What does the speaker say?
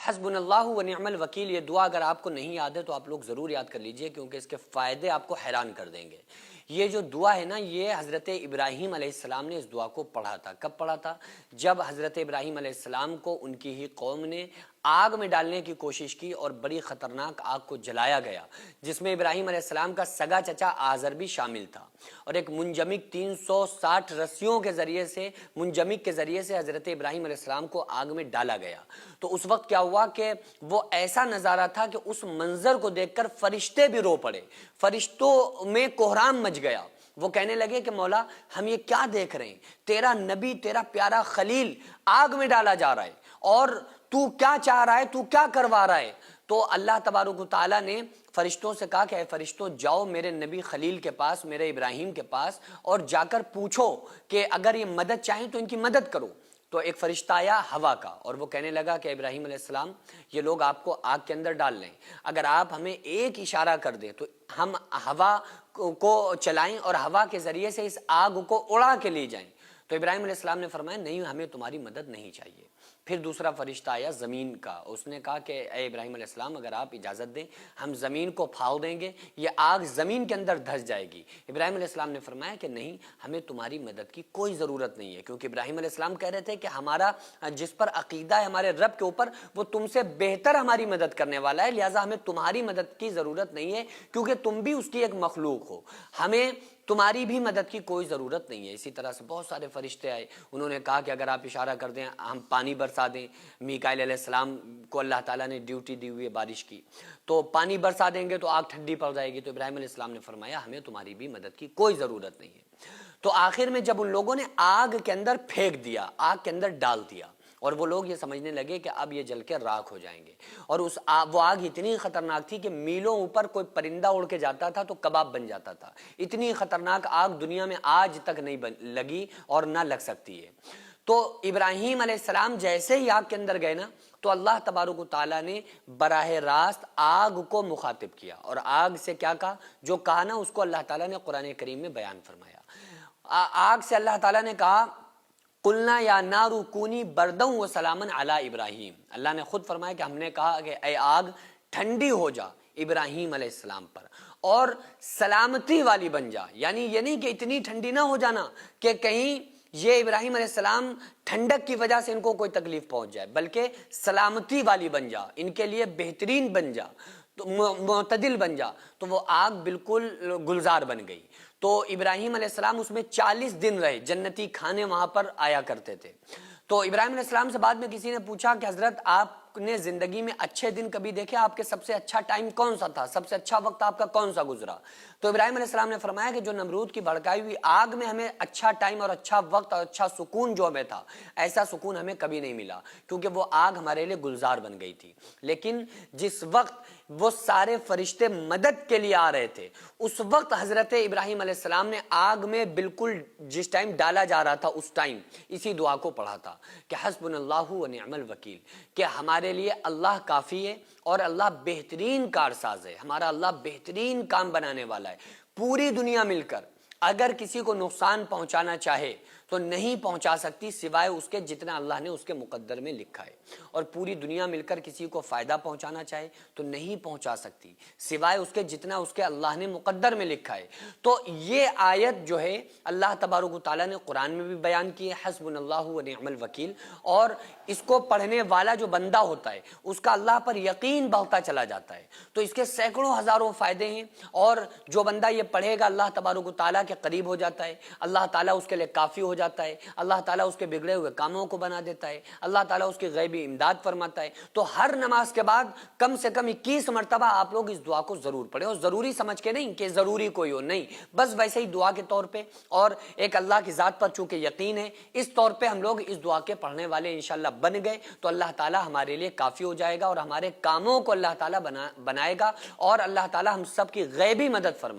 حسبنا اللہ و نعم الوکیل، یہ دعا اگر آپ کو نہیں یاد ہے تو آپ لوگ ضرور یاد کر لیجئے، کیونکہ اس کے فائدے آپ کو حیران کر دیں گے۔ یہ جو دعا ہے نا، یہ حضرت ابراہیم علیہ السلام نے اس دعا کو پڑھا تھا۔ کب پڑھا تھا؟ جب حضرت ابراہیم علیہ السلام کو ان کی ہی قوم نے آگ میں ڈالنے کی کوشش کی اور بڑی خطرناک آگ کو جلایا گیا، جس میں ابراہیم علیہ السلام کا سگا چچا آزر بھی شامل تھا، اور ایک منجمک 360 رسیوں کے ذریعے سے منجمک کے ذریعے سے حضرت ابراہیم علیہ السلام کو آگ میں ڈالا گیا۔ تو اس وقت کیا ہوا کہ وہ ایسا نظارہ تھا کہ اس منظر کو دیکھ کر فرشتے بھی رو پڑے، فرشتوں میں کوہرام مچ گیا۔ وہ کہنے لگے کہ مولا ہم یہ کیا دیکھ رہے ہیں، تیرا نبی، تیرا پیارا خلیل آگ میں ڈالا جا رہا ہے، اور تو کیا چاہ رہا ہے، تو کیا کروا رہا ہے؟ تو اللہ تبارک و تعالیٰ نے فرشتوں سے کہا کہ اے فرشتوں، جاؤ میرے نبی خلیل کے پاس، میرے ابراہیم کے پاس، اور جا کر پوچھو کہ اگر یہ مدد چاہیں تو ان کی مدد کرو۔ تو ایک فرشتہ آیا ہوا کا، اور وہ کہنے لگا کہ ابراہیم علیہ السلام، یہ لوگ آپ کو آگ کے اندر ڈال لیں، اگر آپ ہمیں ایک اشارہ کر دیں تو ہم ہوا کو چلائیں اور ہوا کے ذریعے سے اس آگ کو اڑا کے لے جائیں۔ تو ابراہیم علیہ السلام نے فرمایا نہیں، ہمیں تمہاری مدد نہیں چاہیے۔ پھر دوسرا فرشتہ آیا زمین کا، اس نے کہا کہ اے ابراہیم علیہ السلام، اگر آپ اجازت دیں ہم زمین کو پھاڑ دیں گے، یہ آگ زمین کے اندر دھس جائے گی۔ ابراہیم علیہ السلام نے فرمایا کہ نہیں، ہمیں تمہاری مدد کی کوئی ضرورت نہیں ہے، کیونکہ ابراہیم علیہ السلام کہہ رہے تھے کہ ہمارا جس پر عقیدہ ہے ہمارے رب کے اوپر، وہ تم سے بہتر ہماری مدد کرنے والا ہے، لہٰذا ہمیں تمہاری مدد کی ضرورت نہیں ہے، کیونکہ تم بھی اس کی ایک مخلوق ہو، ہمیں تمہاری بھی مدد کی کوئی ضرورت نہیں ہے۔ اسی طرح سے بہت سارے فرشتے آئے، انہوں نے کہا کہ اگر آپ اشارہ کر دیں ہم پانی برسا دیں۔ میکائیل علیہ السلام کو اللہ تعالیٰ نے ڈیوٹی دی ہوئی ہے بارش کی، تو پانی برسا دیں گے تو آگ ٹھنڈی پڑ جائے گی۔ تو ابراہیم علیہ السلام نے فرمایا ہمیں تمہاری بھی مدد کی کوئی ضرورت نہیں ہے۔ تو آخر میں جب ان لوگوں نے آگ کے اندر پھینک دیا، آگ کے اندر ڈال دیا، اور وہ لوگ یہ سمجھنے لگے کہ اب یہ جل کے راکھ ہو جائیں گے، اور وہ آگ اتنی خطرناک تھی کہ میلوں اوپر کوئی پرندہ اڑ کے جاتا تھا تو کباب بن جاتا تھا۔ اتنی خطرناک آگ دنیا میں آج تک نہیں لگی اور نہ لگ سکتی ہے۔ تو ابراہیم علیہ السلام جیسے ہی آگ کے اندر گئے نا، تو اللہ تبارک و تعالیٰ نے براہ راست آگ کو مخاطب کیا، اور آگ سے کیا کہا، جو کہا نا اس کو اللہ تعالیٰ نے قرآن کریم میں بیان فرمایا۔ آگ سے اللہ تعالیٰ نے کہا قلنا یا نار کونی بردا وسلاما علی ابراہیم، اللہ نے خود فرمایا کہ ہم نے کہا کہ اے آگ ٹھنڈی ہو جا ابراہیم علیہ السلام پر، اور سلامتی والی بن جا، یعنی یہ نہیں کہ اتنی ٹھنڈی نہ ہو جانا کہ کہیں یہ ابراہیم علیہ السلام ٹھنڈک کی وجہ سے ان کو کوئی تکلیف پہنچ جائے، بلکہ سلامتی والی بن جا، ان کے لیے بہترین بن جا، تو معتدل بن جا۔ تو وہ آگ بالکل گلزار بن گئی۔ تو ابراہیم علیہ السلام اس میں 40 دن رہے، جنتی کھانے وہاں پر آیا کرتے تھے۔ تو ابراہیم علیہ السلام سے بعد میں کسی نے پوچھا کہ حضرت آپ نے زندگی میں اچھے دن کبھی دیکھے، آپ کے سب سے اچھا ٹائم کون سا تھا، سب سے اچھا وقت آپ کا کون سا گزرا؟ تو ابراہیم علیہ السلام نے فرمایا کہ جو نمرود کی بھڑکائی ہوئی آگ میں ہمیں اچھا ٹائم اور اچھا وقت اور اچھا سکون جو ہمیں تھا، ایسا سکون ہمیں کبھی نہیں ملا، کیونکہ وہ آگ ہمارے لیے گلزار بن گئی تھی۔ لیکن جس وقت وہ سارے فرشتے مدد کے لیے آ رہے تھے، اس وقت حضرت ابراہیم علیہ السلام نے آگ میں بالکل جس ٹائم ڈالا جا رہا تھا اس ٹائم اسی دعا کو پڑھا تھا کہ حسبنا اللہ و نعم الوکیل، کہ ہمارے لیے اللہ کافی ہے اور اللہ بہترین کارساز ہے، ہمارا اللہ بہترین کام بنانے والا ہے۔ پوری دنیا مل کر اگر کسی کو نقصان پہنچانا چاہے تو نہیں پہنچا سکتی سوائے اس کے جتنا اللہ نے اس کے مقدر میں لکھا ہے، اور پوری دنیا مل کر کسی کو فائدہ پہنچانا چاہے تو نہیں پہنچا سکتی سوائے اس کے جتنا اس کے اللہ نے مقدر میں لکھا ہے۔ تو یہ آیت جو ہے اللہ تبارک و تعالیٰ نے قرآن میں بھی بیان کی ہے، حسبنا اللہ و نعم الوکیل، اور اس کو پڑھنے والا جو بندہ ہوتا ہے اس کا اللہ پر یقین بڑھتا چلا جاتا ہے۔ تو اس کے سینکڑوں ہزاروں فائدے ہیں، اور جو بندہ یہ پڑھے گا اللہ تبارک و تعالیٰ کے قریب ہو جاتا ہے، اللہ تعالیٰ اس کے لیے کافی ہو جاتا ہے، اللہ تعالیٰ اس کے بگڑے ہوئے کاموں کو بنا دیتا ہے، اللہ تعالیٰ اس کی غیبی امداد فرماتا ہے۔ تو ہر نماز کے بعد کم سے کم 21 مرتبہ آپ لوگ اس دعا کو ضرور پڑھیں، اور ضروری سمجھ کے نہیں کہ ضروری کوئی ہو، نہیں، بس ویسے ہی دعا کے طور پہ، اور ایک اللہ کی ذات پر چونکہ یقین ہے اس طور پہ ہم لوگ اس دعا کے پڑھنے والے انشاءاللہ بن گئے تو اللہ تعالیٰ ہمارے لیے کافی ہو جائے گا، اور ہمارے کاموں کو اللہ تعالیٰ بنائے گا، اور اللہ تعالیٰ ہم سب کی غیبی مدد فرمائے گا۔